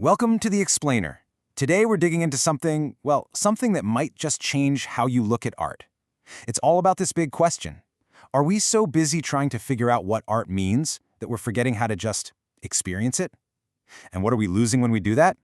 Welcome to The Explainer. Today we're digging into something, well, something that might just change how you look at art. It's all about this big question. Are we so busy trying to figure out what art means that we're forgetting how to just experience it? And what are we losing when we do that?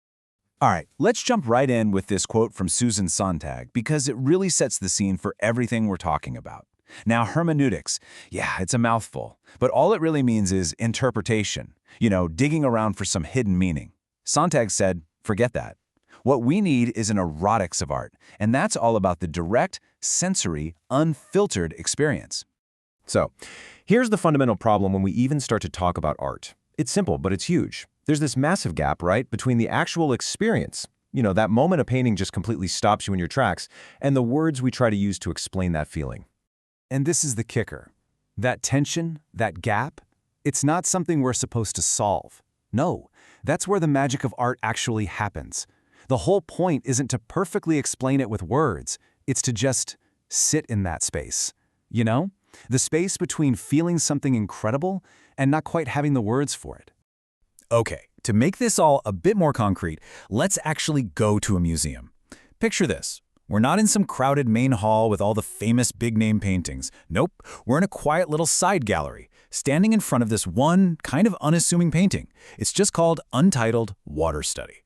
All right, let's jump right in with this quote from Susan Sontag because it really sets the scene for everything we're talking about. Now, hermeneutics, yeah, it's a mouthful, but all it really means is interpretation, digging around for some hidden meaning. Sontag said, forget that. What we need is an erotics of art, and that's all about the direct, sensory, unfiltered experience. So, here's the fundamental problem when we even start to talk about art. It's simple, but it's huge. There's this massive gap, right, between the actual experience, that moment a painting just completely stops you in your tracks, and the words we try to use to explain that feeling. And this is the kicker. That tension, that gap, it's not something we're supposed to solve. No, that's where the magic of art actually happens. The whole point isn't to perfectly explain it with words. It's to just sit in that space. The space between feeling something incredible and not quite having the words for it. Okay, to make this all a bit more concrete, let's actually go to a museum. Picture this. We're not in some crowded main hall with all the famous big-name paintings. Nope, we're in a quiet little side gallery, standing in front of this one kind of unassuming painting. It's just called Untitled Water Study.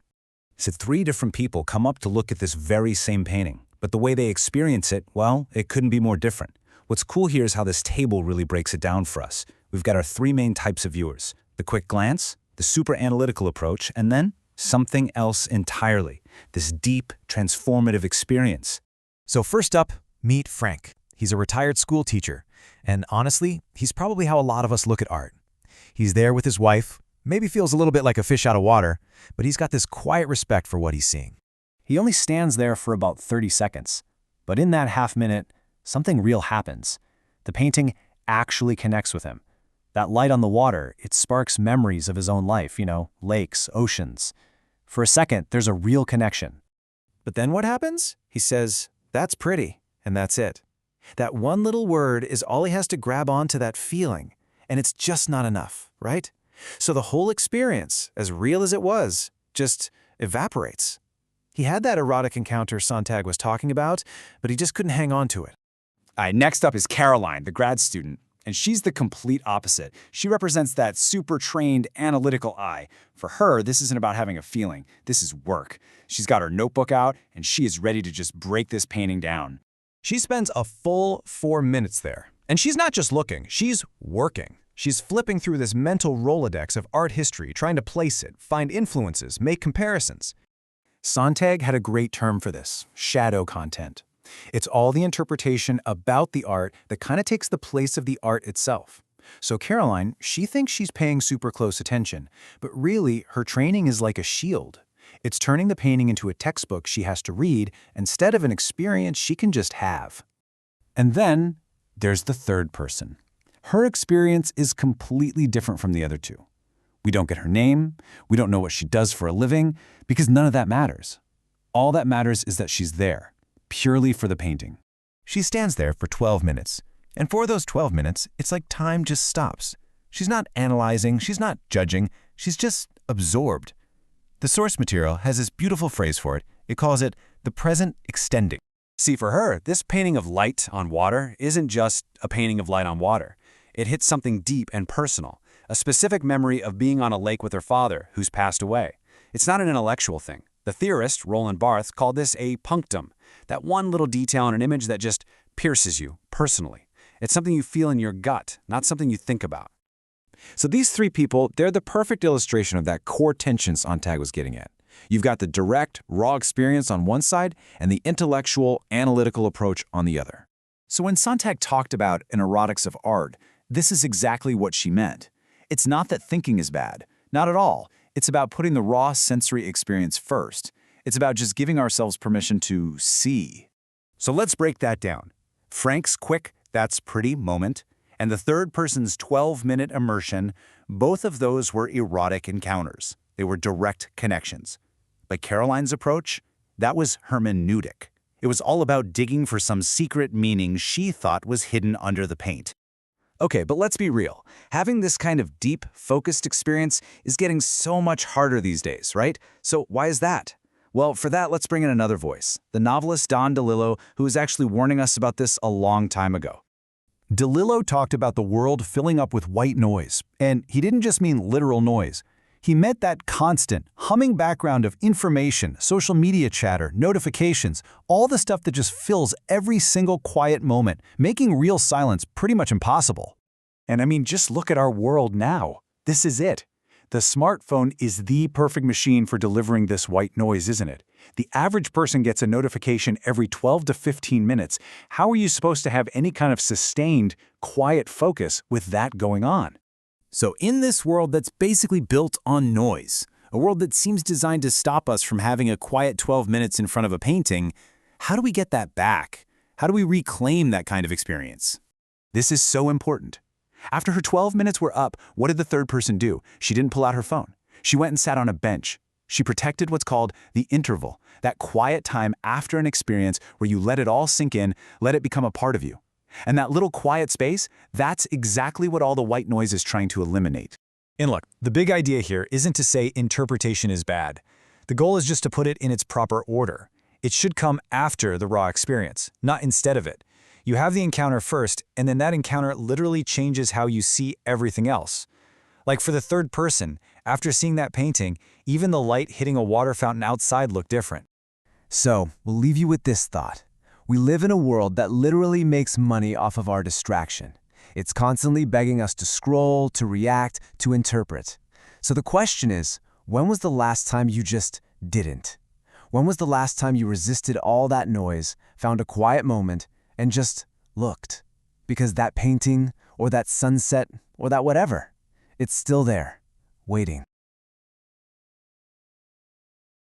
So 3 different people come up to look at this very same painting, but the way they experience it, well, it couldn't be more different. What's cool here is how this table really breaks it down for us. We've got our 3 main types of viewers: the quick glance, the super analytical approach, and then something else entirely, this deep, transformative experience. So first up, meet Frank. He's a retired school teacher, and honestly, he's probably how a lot of us look at art. He's there with his wife, maybe feels a little bit like a fish out of water, but he's got this quiet respect for what he's seeing. He only stands there for about 30 seconds, but in that half minute, something real happens. The painting actually connects with him. That light on the water, it sparks memories of his own life, lakes, oceans. For a second, there's a real connection. But then what happens? He says, "That's pretty," and that's it. That one little word is all he has to grab onto that feeling, and it's just not enough, right? So the whole experience, as real as it was, just evaporates. He had that erotic encounter Sontag was talking about, but he just couldn't hang on to it. All right, next up is Caroline, the grad student. And she's the complete opposite. She represents that super trained analytical eye. For her, this isn't about having a feeling. This is work. She's got her notebook out, and she is ready to just break this painting down. She spends a full 4 minutes there. And she's not just looking, she's working. She's flipping through this mental Rolodex of art history, trying to place it, find influences, make comparisons. Sontag had a great term for this: shadow content. It's all the interpretation about the art that kind of takes the place of the art itself. So Caroline, she thinks she's paying super close attention, but really her training is like a shield. It's turning the painting into a textbook she has to read instead of an experience she can just have. And then there's the third person. Her experience is completely different from the other two. We don't get her name, we don't know what she does for a living, because none of that matters. All that matters is that she's there, purely for the painting. She stands there for 12 minutes, and for those 12 minutes, it's like time just stops. She's not analyzing, she's not judging, she's just absorbed. The source material has this beautiful phrase for it. It calls it the present extending. See, for her, this painting of light on water isn't just a painting of light on water. It hits something deep and personal, a specific memory of being on a lake with her father, who's passed away. It's not an intellectual thing. The theorist, Roland Barthes, called this a punctum, that one little detail in an image that just pierces you personally. It's something you feel in your gut, not something you think about. So these 3 people, they're the perfect illustration of that core tension Sontag was getting at. You've got the direct, raw experience on one side and the intellectual, analytical approach on the other. So when Sontag talked about an erotics of art, this is exactly what she meant. It's not that thinking is bad. Not at all. It's about putting the raw sensory experience first. It's about just giving ourselves permission to see. So let's break that down. Frank's quick, "that's pretty" moment, and the third person's 12-minute immersion, both of those were erotic encounters. They were direct connections. But Caroline's approach, that was hermeneutic. It was all about digging for some secret meaning she thought was hidden under the paint. Okay, but let's be real. Having this kind of deep, focused experience is getting so much harder these days, right? So why is that? Well, for that, let's bring in another voice, the novelist Don DeLillo, who was actually warning us about this a long time ago. DeLillo talked about the world filling up with white noise, and he didn't just mean literal noise. He meant that constant, humming background of information, social media chatter, notifications, all the stuff that just fills every single quiet moment, making real silence pretty much impossible. And I mean, just look at our world now. This is it. The smartphone is the perfect machine for delivering this white noise, isn't it? The average person gets a notification every 12 to 15 minutes. How are you supposed to have any kind of sustained, quiet focus with that going on? So in this world that's basically built on noise, a world that seems designed to stop us from having a quiet 12 minutes in front of a painting, how do we get that back? How do we reclaim that kind of experience? This is so important. After her 12 minutes were up, what did the third person do? She didn't pull out her phone. She went and sat on a bench. She protected what's called the interval, that quiet time after an experience where you let it all sink in, let it become a part of you. And that little quiet space, that's exactly what all the white noise is trying to eliminate. And look, the big idea here isn't to say interpretation is bad. The goal is just to put it in its proper order. It should come after the raw experience, not instead of it. You have the encounter first, and then that encounter literally changes how you see everything else. Like for the third person, after seeing that painting, even the light hitting a water fountain outside looked different. So, we'll leave you with this thought. We live in a world that literally makes money off of our distraction. It's constantly begging us to scroll, to react, to interpret. So the question is, when was the last time you just didn't? When was the last time you resisted all that noise, found a quiet moment, and just looked? Because that painting, or that sunset, or that whatever, it's still there, waiting.